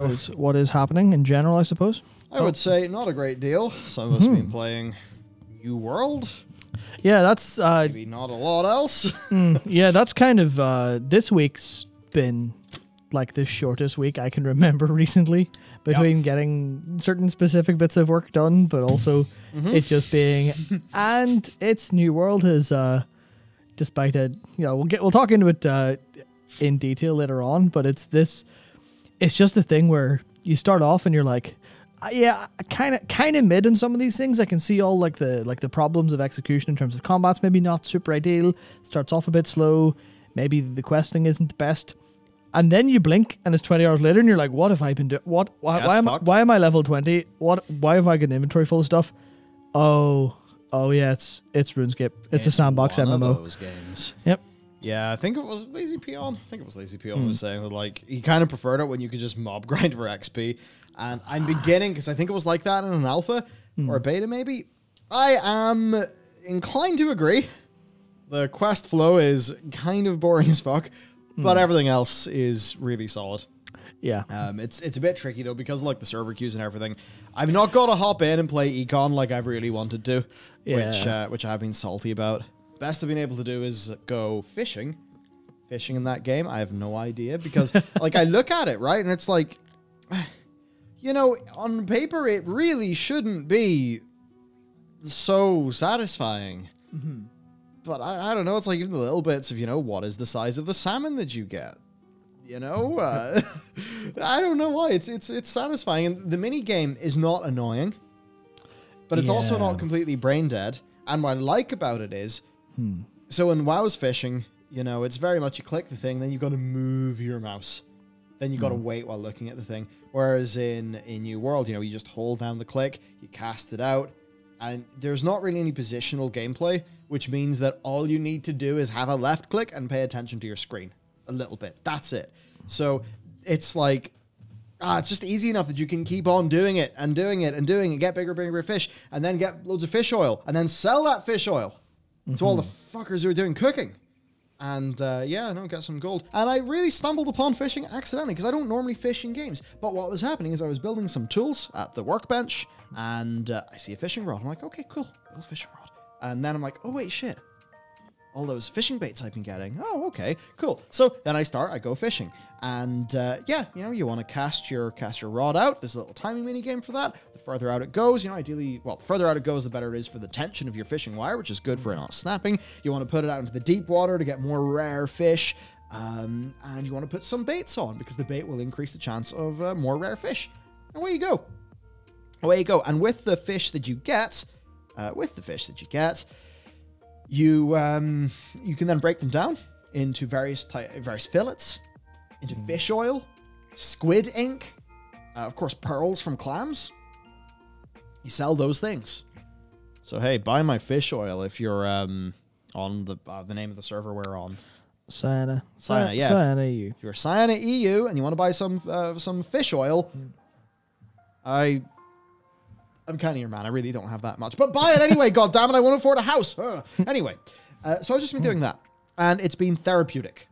is what is happening in general, I suppose. I would say not a great deal. Some of us have been playing New World. Yeah, that's Maybe not a lot else. yeah, that's kind of this week's been like the shortest week I can remember recently, between getting certain specific bits of work done, but also it just being, and it's New World has despite it, you know, we'll talk into it in detail later on, but it's just a thing where you start off and you're like, yeah, kind of mid in some of these things. I can see all like the problems of execution in terms of combat's maybe not super ideal. Starts off a bit slow. Maybe the questing isn't the best. And then you blink and it's 20 hours later and you're like, what have I been doing? Why am I level 20? Why have I got an inventory full of stuff? Oh yeah, it's RuneScape. It's a sandbox one MMO. of those games. Yep. Yeah, I think it was Lazy Peon. Who was saying that, like, he kind of preferred it when you could just mob grind for XP. And I'm beginning, because I think it was like that in an alpha or a beta maybe. I am inclined to agree. The quest flow is kind of boring as fuck, but everything else is really solid. Yeah. It's a bit tricky though, because like the server queues and everything. I've not got to hop in and play Econ like I've really wanted to, which I've been salty about. Best I've been able to do is go fishing. Fishing in that game, I have no idea, because like I look at it, right, and it's like, you know, on paper it really shouldn't be so satisfying. But I don't know, it's like even the little bits of, you know, what is the size of the salmon that you get? You know, I don't know why. It's satisfying. And the mini game is not annoying, but it's also not completely brain dead. And what I like about it is, so in WoW's fishing, you know, it's very much you click the thing, then you've got to move your mouse. Then you've got to wait while looking at the thing. Whereas in New World, you know, you just hold down the click, you cast it out, and there's not really any positional gameplay, which means that all you need to do is have a left click and pay attention to your screen. A little bit. That's it. So it's like, it's just easy enough that you can keep on doing it and doing it and doing it, get bigger fish, and then get loads of fish oil, and then sell that fish oil to all the fuckers who are doing cooking. And get some gold. And I really stumbled upon fishing accidentally, because I don't normally fish in games. But what was happening is I was building some tools at the workbench, and I see a fishing rod. I'm like, okay, cool, build a fishing rod. And then I'm like, oh wait, shit. All those fishing baits I've been getting. Oh, okay, cool. So then I go fishing. And you know, you want to cast your rod out. There's a little timing mini game for that. The further out it goes, you know, ideally, well, the further out it goes, the better it is for the tension of your fishing wire, which is good for it not snapping. You want to put it out into the deep water to get more rare fish. And you want to put some baits on, because the bait will increase the chance of more rare fish. And away you go. Away you go. And with the fish that you get, you can then break them down into various fillets, into fish oil, squid ink, of course pearls from clams. You sell those things. So hey, buy my fish oil if you're on the name of the server we're on. Cyana, yeah. Cyana EU. If you're Cyana EU and you want to buy some fish oil, I'm kind of your man. I really don't have that much. But buy it anyway, goddammit. I want to afford a house. Anyway, so I've just been doing that. And it's been therapeutic.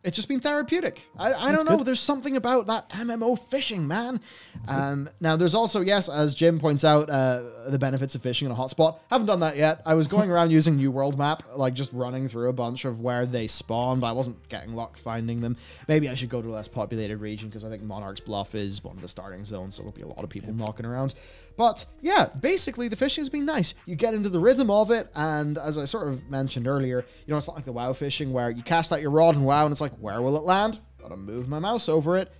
It's just been therapeutic. I don't know. Good. There's something about that MMO fishing, man. Now, there's also, yes, as Jim points out, the benefits of fishing in a hotspot. Haven't done that yet. I was going around using New World Map, like just running through a bunch of where they spawn, but I wasn't getting luck finding them. Maybe I should go to a less populated region, because I think Monarch's Bluff is one of the starting zones, so there'll be a lot of people knocking around. But yeah, basically the fishing has been nice. You get into the rhythm of it, and as I sort of mentioned earlier, you know, it's not like the WoW fishing where you cast out your rod in WoW and it's like, where will it land? Gotta move my mouse over it.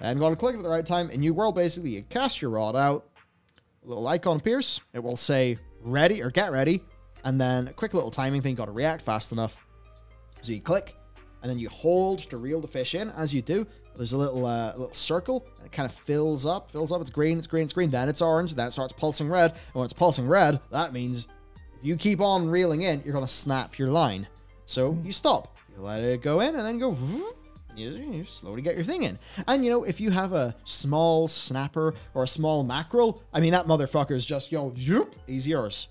And gotta click it at the right time. In New World, basically, you cast your rod out, a little icon appears, it will say ready or get ready, and then a quick little timing thing, gotta react fast enough. So you click, and then you hold to reel the fish in. As you do, there's a little circle, and it kind of fills up, it's green, then it's orange, then it starts pulsing red, and when it's pulsing red, that means if you keep on reeling in, you're going to snap your line. So you stop, you let it go in, and then go, you slowly get your thing in. And, you know, if you have a small snapper or a small mackerel, I mean, that motherfucker is just, you know, he's yours.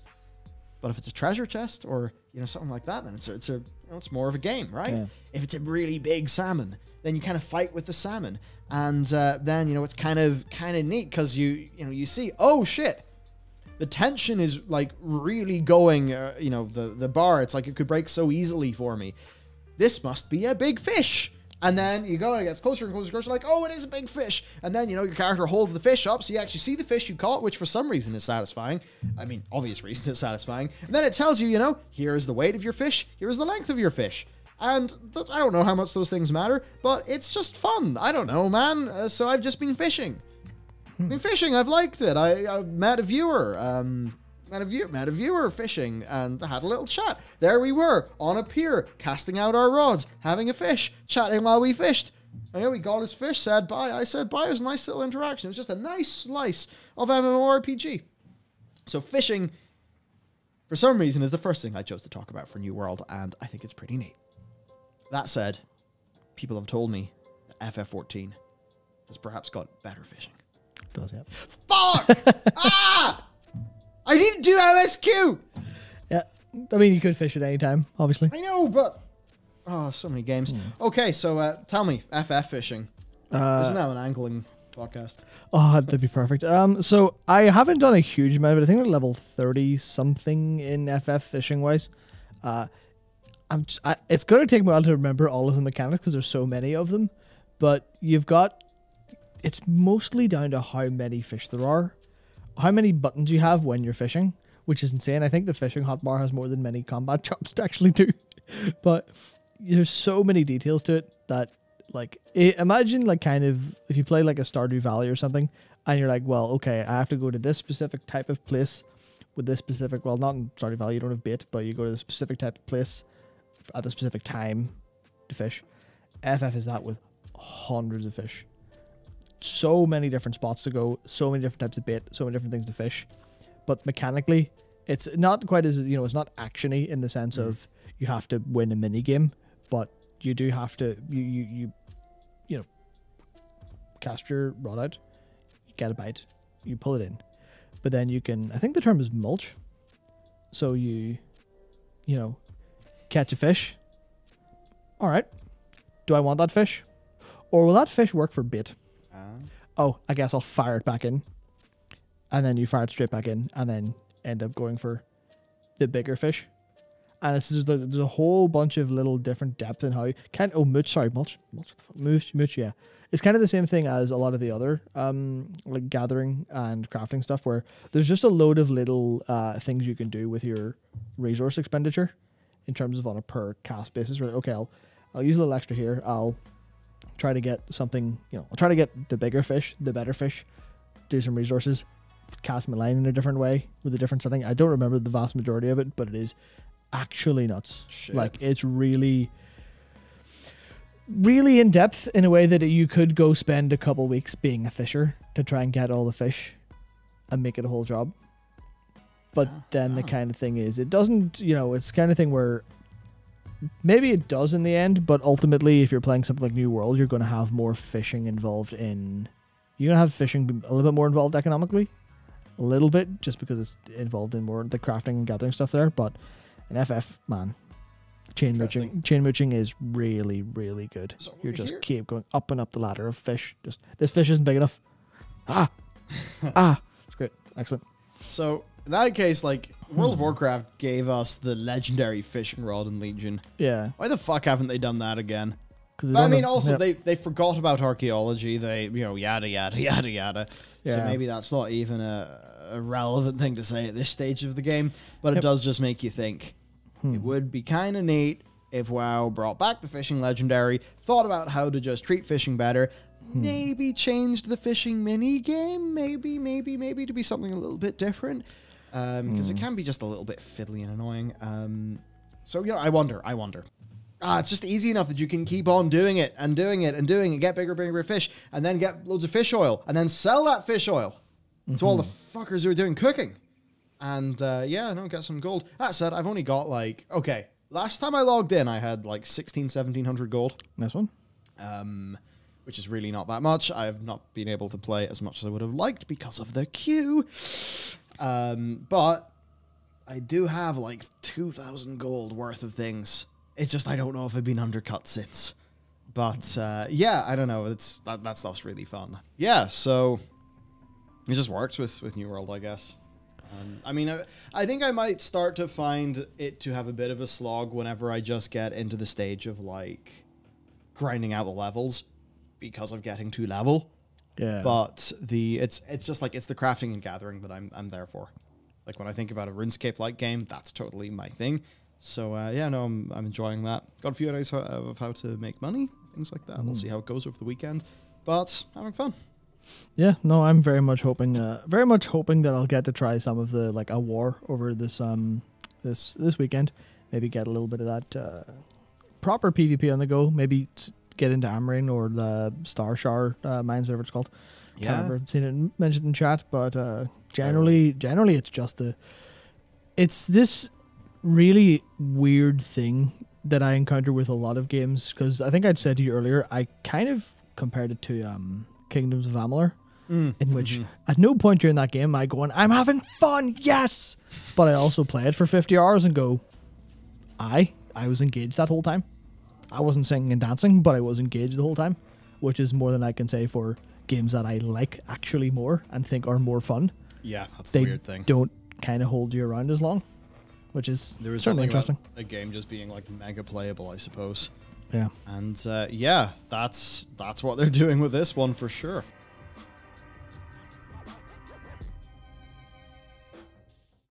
But if it's a treasure chest, or, something like that, then it's more of a game, right? Yeah. If it's a really big salmon, then you kind of fight with the salmon, and then it's kind of neat because you see, oh shit, the tension is like really going, the bar. It's like it could break so easily for me. This must be a big fish. And then you go and it gets closer and closer and closer, like, oh, it is a big fish. And then, your character holds the fish up, so you actually see the fish you caught, which for some reason is satisfying. I mean, obvious reason it's satisfying. And then it tells you, here is the weight of your fish, here is the length of your fish. And I don't know how much those things matter, but it's just fun. I don't know, man. So I've just been fishing. I've liked it. I met a viewer. Met a viewer fishing and had a little chat. There we were on a pier, casting out our rods, having a fish, chatting while we fished. We got his fish, said bye. I said bye. It was a nice little interaction. It was just a nice slice of MMORPG. So fishing, for some reason, is the first thing I chose to talk about for New World, and I think it's pretty neat. That said, people have told me that FF14 has perhaps got better fishing. It does, yeah. Fuck! Ah! I need to do MSQ! Yeah. I mean, you could fish at any time, obviously. I know, but... Oh, so many games. Okay, so tell me, FF fishing. This is now an angling podcast. Oh, that'd be perfect. So I haven't done a huge amount of it. I think we're level 30-something in FF fishing-wise. It's going to take me a while to remember all of the mechanics because there's so many of them. But you've got... It's mostly down to how many fish there are. How many buttons you have when you're fishing, which is insane. I think the fishing hotbar has more than many combat chops to actually do. But there's so many details to it that, like, imagine, like, kind of, if you play, like, a Stardew Valley or something, and you're like, well, okay, I have to go to this specific type of place with this specific, well, not in Stardew Valley, you don't have bait, but you go to the specific type of place at the specific time to fish. FF is that with hundreds of fish. So many different spots to go, so many different types of bait, so many different things to fish. But mechanically, it's not quite as, it's not actiony in the sense of you have to win a mini game, but you do have to, you cast your rod out, you get a bite, you pull it in. But then you can, I think the term is mulch. So you catch a fish. All right. Do I want that fish? Or will that fish work for bait? Oh, I guess I'll fire it back in. And then you fire it straight back in and then end up going for the bigger fish. And there's a whole bunch of little different depth in how you can... Oh, mulch, yeah. It's kind of the same thing as a lot of the other like gathering and crafting stuff where there's just a load of little things you can do with your resource expenditure in terms of on a per cast basis. Where, okay, I'll use a little extra here. I'll try to get something, I'll try to get the bigger fish, the better fish, do some resources, cast my line in a different way with a different setting. I don't remember the vast majority of it, but it is actually nuts. Shit. Like, it's really, really in depth in a way that you could go spend a couple weeks being a fisher to try and get all the fish and make it a whole job. But then the kind of thing is, it doesn't, it's the kind of thing where maybe it does in the end, but ultimately, if you're playing something like New World, you're going to have more fishing involved in... You're going to have fishing a little bit more involved economically. A little bit, just because it's involved in more the crafting and gathering stuff there. But in FF, man, chain mooching is really, really good. So you just keep going up and up the ladder of fish. Just, this fish isn't big enough. It's great. Excellent. So... In that case, like, World of Warcraft gave us the legendary fishing rod in Legion. Yeah. Why the fuck haven't they done that again? I mean, also, they forgot about archaeology. They, yada, yada, yada, yada. Yeah. So maybe that's not even a relevant thing to say at this stage of the game. But it does just make you think. It would be kind of neat if WoW brought back the fishing legendary, thought about how to just treat fishing better, maybe changed the fishing mini game, maybe to be something a little bit different. Because it can be just a little bit fiddly and annoying. So, I wonder. It's just easy enough that you can keep on doing it and doing it and doing it, get bigger fish, and then get loads of fish oil, and then sell that fish oil to all the fuckers who are doing cooking. And, get some gold. That said, I've only got, last time I logged in, I had, 1,1700 gold. Nice one. Which is really not that much. I have not been able to play as much as I would have liked because of the queue. But I do have like 2,000 gold worth of things. It's just I don't know if I've been undercut since. But yeah, I don't know. That stuff's really fun. Yeah, so it just works with New World, I guess. I mean, I think I might start to find it to have a bit of a slog whenever I just get into the stage of like grinding out the levels because of getting to level. Yeah. But it's just like it's the crafting and gathering that I'm there for. Like when I think about a RuneScape-like game, that's totally my thing. So yeah, no, I'm enjoying that. Got a few ideas of how to make money, things like that. We'll see how it goes over the weekend, but having fun. Yeah, no, I'm very much hoping that I'll get to try some of the like a war over this this weekend. Maybe get a little bit of that proper PvP on the go. Maybe get into Amarin or the Star Shard mines, whatever it's called. Yeah, Can't remember seen it mentioned in chat, but generally it's just it's this really weird thing that I encounter with a lot of games, because I think I'd said to you earlier, I kind of compared it to Kingdoms of Amalur, in which at no point during that game am I going, I'm having fun, yes! But I also play it for 50 hours and go, I was engaged that whole time. I wasn't singing and dancing, but I was engaged the whole time, which is more than I can say for games that I like actually more and think are more fun. Yeah, that's the weird thing. They don't kind of hold you around as long, which is certainly interesting. A game just being like mega playable, I suppose. Yeah. And yeah, that's what they're doing with this one for sure.